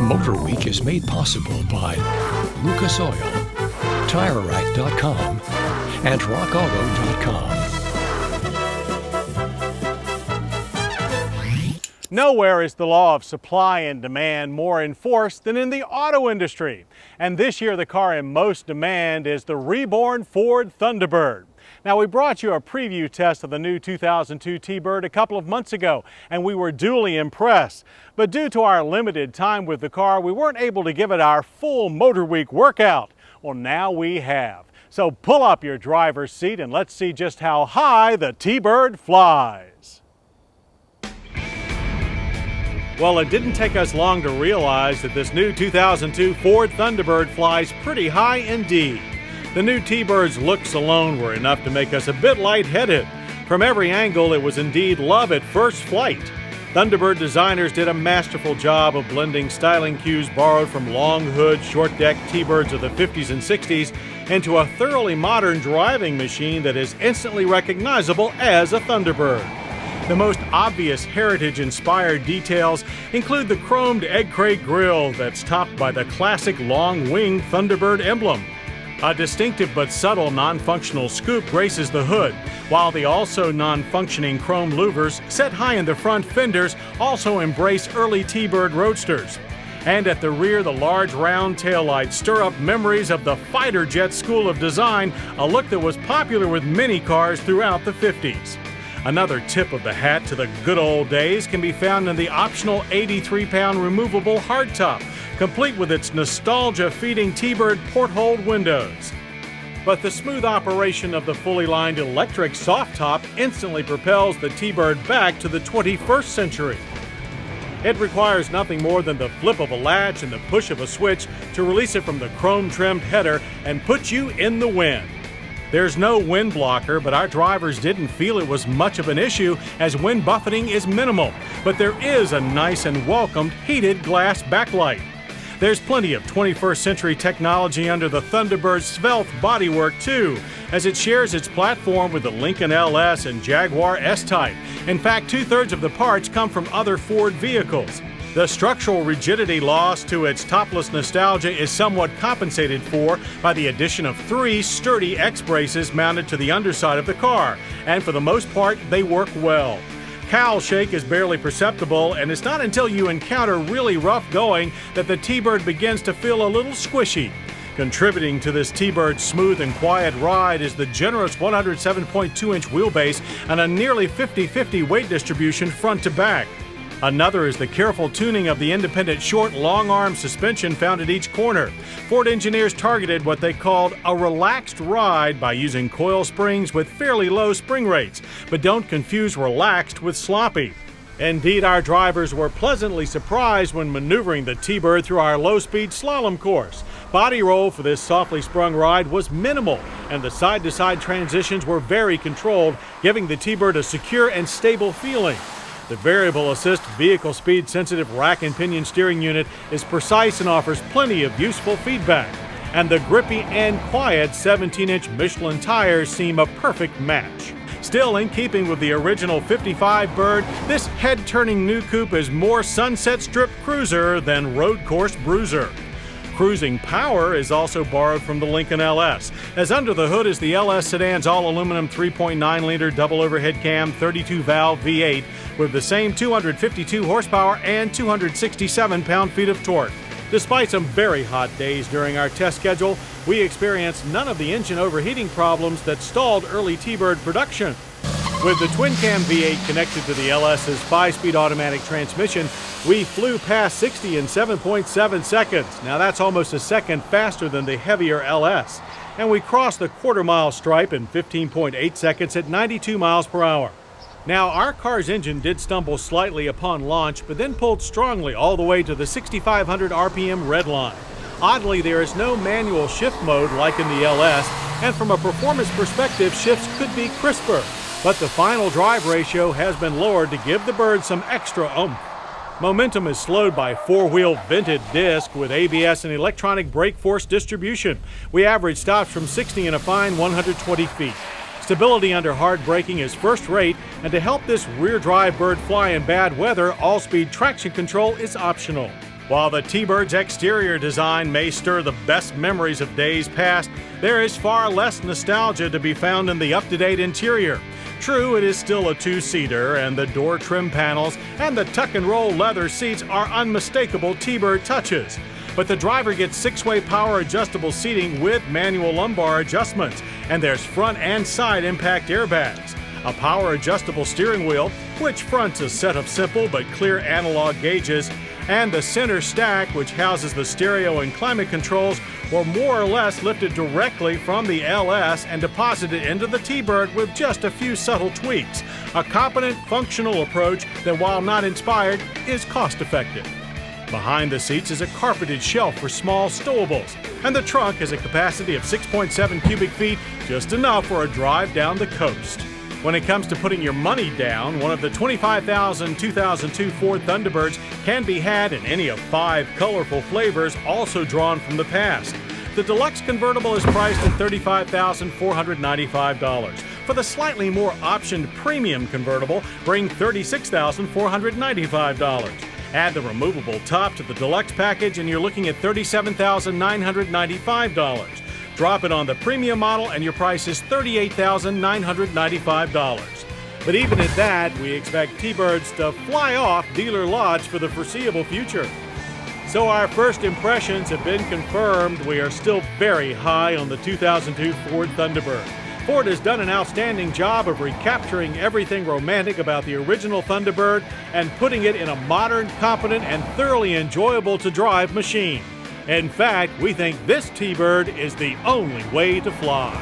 MotorWeek is made possible by Lucas Oil, TireRack.com, and RockAuto.com. Nowhere is the law of supply and demand more enforced than in the auto industry. And this year, the car in most demand is the reborn Ford Thunderbird. Now, we brought you a preview test of the new 2002 T-Bird a couple of months ago, and we were duly impressed. But due to our limited time with the car, we weren't able to give it our full MotorWeek workout. Well, now we have. So pull up your driver's seat and let's see just how high the T-Bird flies. Well, it didn't take us long to realize that this new 2002 Ford Thunderbird flies pretty high indeed. The new T-Bird's looks alone were enough to make us a bit lightheaded. From every angle, it was indeed love at first flight. Thunderbird designers did a masterful job of blending styling cues borrowed from long hood, short deck T-Birds of the 50s and 60s into a thoroughly modern driving machine that is instantly recognizable as a Thunderbird. The most obvious heritage-inspired details include the chromed egg crate grille that's topped by the classic long-wing Thunderbird emblem. A distinctive but subtle non-functional scoop graces the hood, while the also non-functioning chrome louvers set high in the front fenders also embrace early T-Bird roadsters. And at the rear, the large round taillights stir up memories of the fighter jet school of design, a look that was popular with many cars throughout the 50s. Another tip of the hat to the good old days can be found in the optional 83-pound removable hardtop, complete with its nostalgia-feeding T-Bird porthole windows. But the smooth operation of the fully lined electric soft top instantly propels the T-Bird back to the 21st century. It requires nothing more than the flip of a latch and the push of a switch to release it from the chrome-trimmed header and put you in the wind. There's no wind blocker, but our drivers didn't feel it was much of an issue as wind buffeting is minimal. But there is a nice and welcomed heated glass backlight. There's plenty of 21st century technology under the Thunderbird's svelte bodywork too, as it shares its platform with the Lincoln LS and Jaguar S-Type. In fact, 2/3 of the parts come from other Ford vehicles. The structural rigidity lost to its topless nostalgia is somewhat compensated for by the addition of 3 sturdy X-braces mounted to the underside of the car, and for the most part, they work well. Cowl shake is barely perceptible, and it's not until you encounter really rough going that the T-Bird begins to feel a little squishy. Contributing to this T-Bird's smooth and quiet ride is the generous 107.2-inch wheelbase and a nearly 50-50 weight distribution front to back. Another is the careful tuning of the independent short, long-arm suspension found at each corner. Ford engineers targeted what they called a relaxed ride by using coil springs with fairly low spring rates, but don't confuse relaxed with sloppy. Indeed, our drivers were pleasantly surprised when maneuvering the T-Bird through our low-speed slalom course. Body roll for this softly sprung ride was minimal, and the side-to-side transitions were very controlled, giving the T-Bird a secure and stable feeling. The variable assist vehicle speed sensitive rack and pinion steering unit is precise and offers plenty of useful feedback. And the grippy and quiet 17-inch Michelin tires seem a perfect match. Still in keeping with the original 55 Bird, this head-turning new coupe is more Sunset Strip cruiser than road course bruiser. Cruising power is also borrowed from the Lincoln LS, as under the hood is the LS sedan's all-aluminum 3.9-liter double overhead cam 32-valve V8 with the same 252 horsepower and 267 pound-feet of torque. Despite some very hot days during our test schedule, we experienced none of the engine overheating problems that stalled early T-Bird production. With the twin-cam V8 connected to the LS's 5-speed automatic transmission, we flew past 60 in 7.7 seconds. Now that's almost a second faster than the heavier LS. And we crossed the quarter-mile stripe in 15.8 seconds at 92 miles per hour. Now, our car's engine did stumble slightly upon launch, but then pulled strongly all the way to the 6,500 RPM red line. Oddly, there is no manual shift mode like in the LS, and from a performance perspective, shifts could be crisper. But the final drive ratio has been lowered to give the Bird some extra oomph. Momentum is slowed by 4-wheel vented disc with ABS and electronic brake force distribution. We average stops from 60 in a fine 120 feet. Stability under hard braking is first rate, and to help this rear drive Bird fly in bad weather, all-speed traction control is optional. While the T-Bird's exterior design may stir the best memories of days past, there is far less nostalgia to be found in the up-to-date interior. True, it is still a two-seater, and the door trim panels and the tuck-and-roll leather seats are unmistakable T-Bird touches. But the driver gets six-way power-adjustable seating with manual lumbar adjustments, and there's front and side impact airbags. A power-adjustable steering wheel, which fronts a set of simple but clear analog gauges, and the center stack, which houses the stereo and climate controls, were more or less lifted directly from the LS and deposited into the T-Bird with just a few subtle tweaks. A competent, functional approach that, while not inspired, is cost-effective. Behind the seats is a carpeted shelf for small stowables, and the trunk has a capacity of 6.7 cubic feet, just enough for a drive down the coast. When it comes to putting your money down, one of the 25,000 2002 Ford Thunderbirds can be had in any of 5 colorful flavors, also drawn from the past. The deluxe convertible is priced at $35,495. For the slightly more optioned premium convertible, bring $36,495. Add the removable top to the deluxe package and you're looking at $37,995. Drop it on the premium model and your price is $38,995. But even at that, we expect T-Birds to fly off dealer lots for the foreseeable future. So our first impressions have been confirmed. We are still very high on the 2002 Ford Thunderbird. Ford has done an outstanding job of recapturing everything romantic about the original Thunderbird and putting it in a modern, competent, and thoroughly enjoyable to drive machine. In fact, we think this T-Bird is the only way to fly.